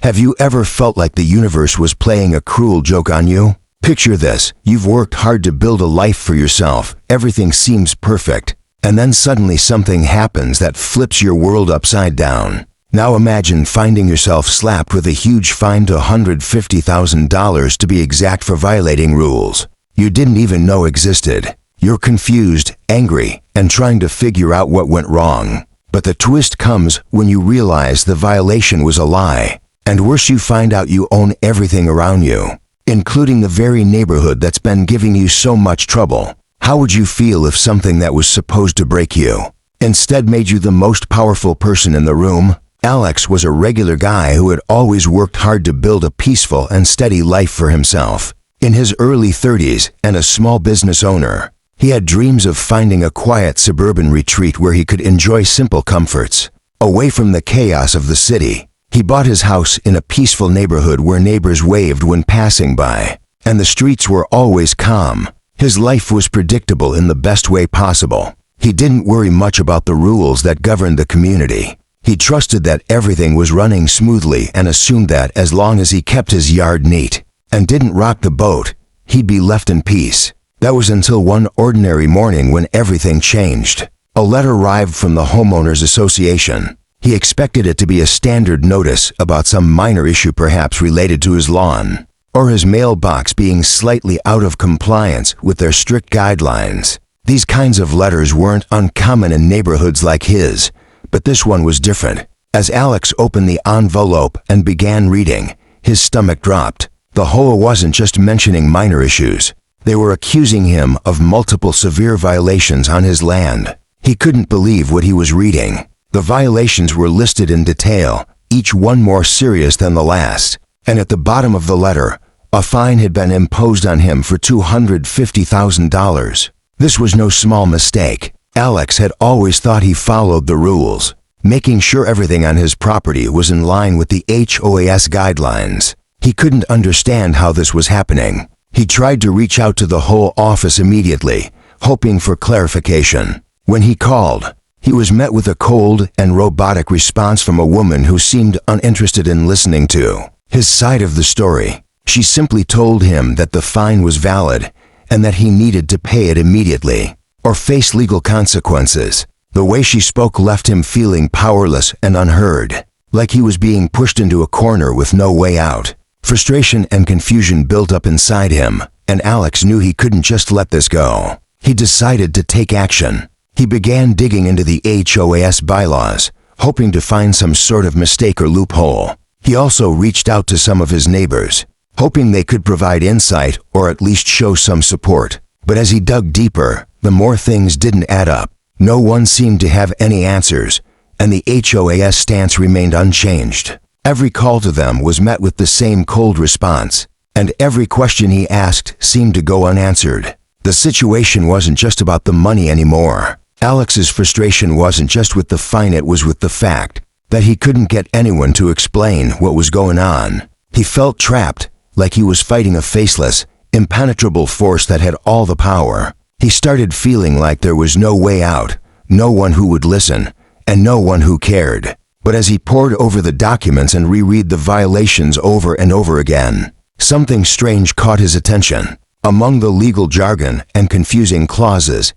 Have you ever felt like the universe was playing a cruel joke on you? Picture this: you've worked hard to build a life for yourself, everything seems perfect, and then suddenly something happens that flips your world upside down. Now imagine finding yourself slapped with a huge fine to $150,000 to be exact for violating rules you didn't even know existed. You're confused, angry, and trying to figure out what went wrong. But the twist comes when you realize the violation was a lie. And worse, you find out you own everything around you, including the very neighborhood that's been giving you so much trouble. How would you feel if something that was supposed to break you instead made you the most powerful person in the room? Alex was a regular guy who had always worked hard to build a peaceful and steady life for himself. In his early 30s and a small business owner, he had dreams of finding a quiet suburban retreat where he could enjoy simple comforts, away from the chaos of the city. He bought his house in a peaceful neighborhood where neighbors waved when passing by, and the streets were always calm. His life was predictable in the best way possible. He didn't worry much about the rules that governed the community. He trusted that everything was running smoothly and assumed that as long as he kept his yard neat and didn't rock the boat, he'd be left in peace. That was until one ordinary morning when everything changed. A letter arrived from the Homeowners Association. He expected it to be a standard notice about some minor issue perhaps related to his lawn, or his mailbox being slightly out of compliance with their strict guidelines. These kinds of letters weren't uncommon in neighborhoods like his, but this one was different. As Alex opened the envelope and began reading, his stomach dropped. The HOA wasn't just mentioning minor issues. They were accusing him of multiple severe violations on his land. He couldn't believe what he was reading. The violations were listed in detail, each one more serious than the last. And at the bottom of the letter, a fine had been imposed on him for $250,000. This was no small mistake. Alex had always thought he followed the rules, making sure everything on his property was in line with the HOA's guidelines. He couldn't understand how this was happening. He tried to reach out to the whole office immediately, hoping for clarification. When he called, he was met with a cold and robotic response from a woman who seemed uninterested in listening to his side of the story. She simply told him that the fine was valid and that he needed to pay it immediately or face legal consequences. The way she spoke left him feeling powerless and unheard, like he was being pushed into a corner with no way out. Frustration and confusion built up inside him, and Alex knew he couldn't just let this go. He decided to take action. He began digging into the HOA's bylaws, hoping to find some sort of mistake or loophole. He also reached out to some of his neighbors, hoping they could provide insight or at least show some support. But as he dug deeper, the more things didn't add up. No one seemed to have any answers, and the HOA's stance remained unchanged. Every call to them was met with the same cold response, and every question he asked seemed to go unanswered. The situation wasn't just about the money anymore. Alex's frustration wasn't just with the fine, it was with the fact that he couldn't get anyone to explain what was going on. He felt trapped, like he was fighting a faceless, impenetrable force that had all the power. He started feeling like there was no way out, no one who would listen, and no one who cared. But as he pored over the documents and reread the violations over and over again, something strange caught his attention. Among the legal jargon and confusing clauses,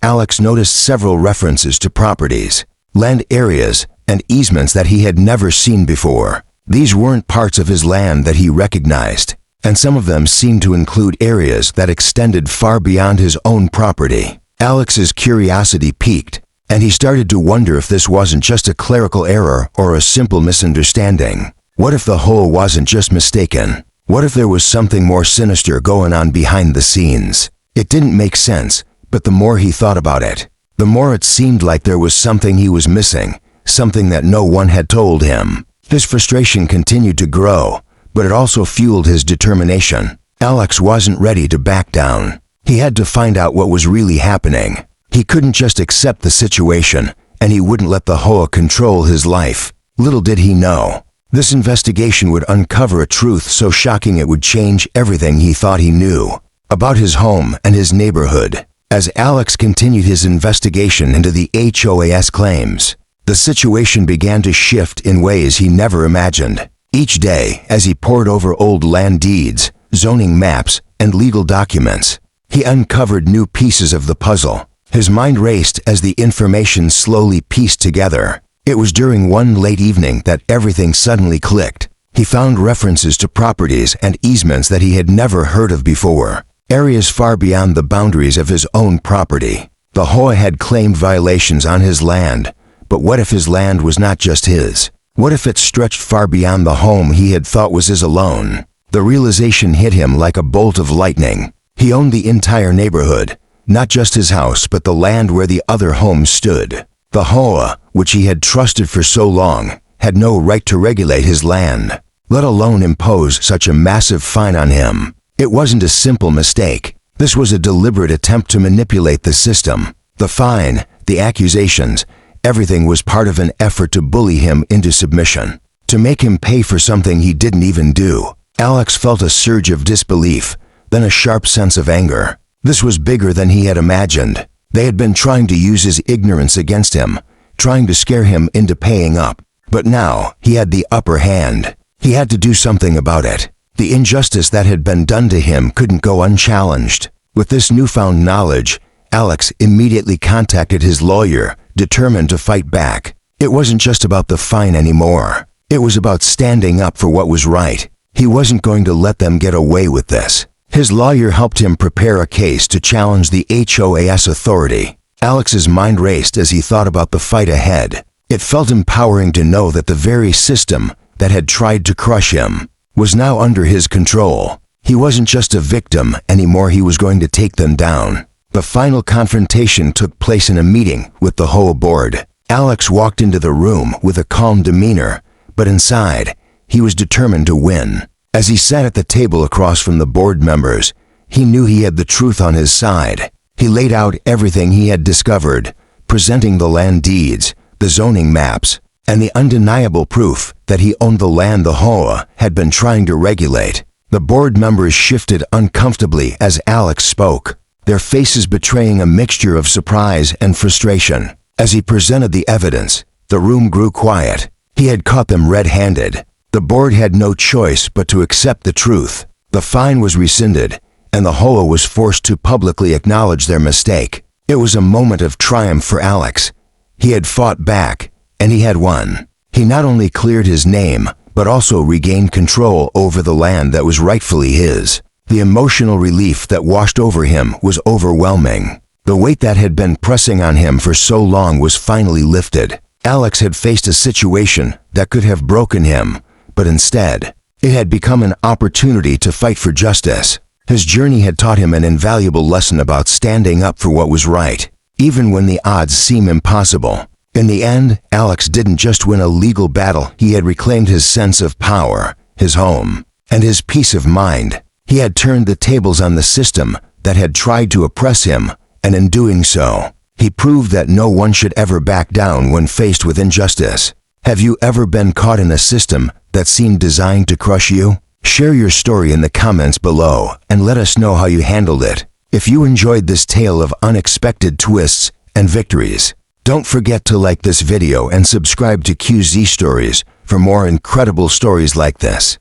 Alex noticed several references to properties, land areas, and easements that he had never seen before. These weren't parts of his land that he recognized, and some of them seemed to include areas that extended far beyond his own property. Alex's curiosity piqued, and he started to wonder if this wasn't just a clerical error or a simple misunderstanding. What if the HOA wasn't just mistaken? What if there was something more sinister going on behind the scenes? It didn't make sense, but the more he thought about it, the more it seemed like there was something he was missing, something that no one had told him. His frustration continued to grow, but it also fueled his determination. Alex wasn't ready to back down. He had to find out what was really happening. He couldn't just accept the situation, and he wouldn't let the HOA control his life. Little did he know, this investigation would uncover a truth so shocking it would change everything he thought he knew about his home and his neighborhood. As Alex continued his investigation into the HOA's claims, the situation began to shift in ways he never imagined. Each day, as he pored over old land deeds, zoning maps, and legal documents, he uncovered new pieces of the puzzle. His mind raced as the information slowly pieced together. It was during one late evening that everything suddenly clicked. He found references to properties and easements that he had never heard of before, areas far beyond the boundaries of his own property. The HOA had claimed violations on his land, but what if his land was not just his? What if it stretched far beyond the home he had thought was his alone? The realization hit him like a bolt of lightning. He owned the entire neighborhood, not just his house, but the land where the other homes stood. The HOA, which he had trusted for so long, had no right to regulate his land, let alone impose such a massive fine on him. It wasn't a simple mistake. This was a deliberate attempt to manipulate the system. The fine, the accusations, everything was part of an effort to bully him into submission, to make him pay for something he didn't even do. Alex felt a surge of disbelief, then a sharp sense of anger. This was bigger than he had imagined. They had been trying to use his ignorance against him, trying to scare him into paying up. But now, he had the upper hand. He had to do something about it. The injustice that had been done to him couldn't go unchallenged. With this newfound knowledge, Alex immediately contacted his lawyer, determined to fight back. It wasn't just about the fine anymore. It was about standing up for what was right. He wasn't going to let them get away with this. His lawyer helped him prepare a case to challenge the HOA's authority. Alex's mind raced as he thought about the fight ahead. It felt empowering to know that the very system that had tried to crush him was now under his control. He wasn't just a victim anymore, he was going to take them down. The final confrontation took place in a meeting with the HOA board. Alex walked into the room with a calm demeanor, but inside, he was determined to win. As he sat at the table across from the board members, he knew he had the truth on his side. He laid out everything he had discovered, presenting the land deeds, the zoning maps, and the undeniable proof that he owned the land the HOA had been trying to regulate. The board members shifted uncomfortably as Alex spoke, their faces betraying a mixture of surprise and frustration. As he presented the evidence, the room grew quiet. He had caught them red-handed. The board had no choice but to accept the truth. The fine was rescinded, and the HOA was forced to publicly acknowledge their mistake. It was a moment of triumph for Alex. He had fought back, and he had won. He not only cleared his name, but also regained control over the land that was rightfully his. The emotional relief that washed over him was overwhelming. The weight that had been pressing on him for so long was finally lifted. Alex had faced a situation that could have broken him, but instead, it had become an opportunity to fight for justice. His journey had taught him an invaluable lesson about standing up for what was right, even when the odds seem impossible. In the end, Alex didn't just win a legal battle, he had reclaimed his sense of power, his home, and his peace of mind. He had turned the tables on the system that had tried to oppress him, and in doing so, he proved that no one should ever back down when faced with injustice. Have you ever been caught in a system that seemed designed to crush you? Share your story in the comments below and let us know how you handled it. If you enjoyed this tale of unexpected twists and victories, don't forget to like this video and subscribe to QZ Stories for more incredible stories like this.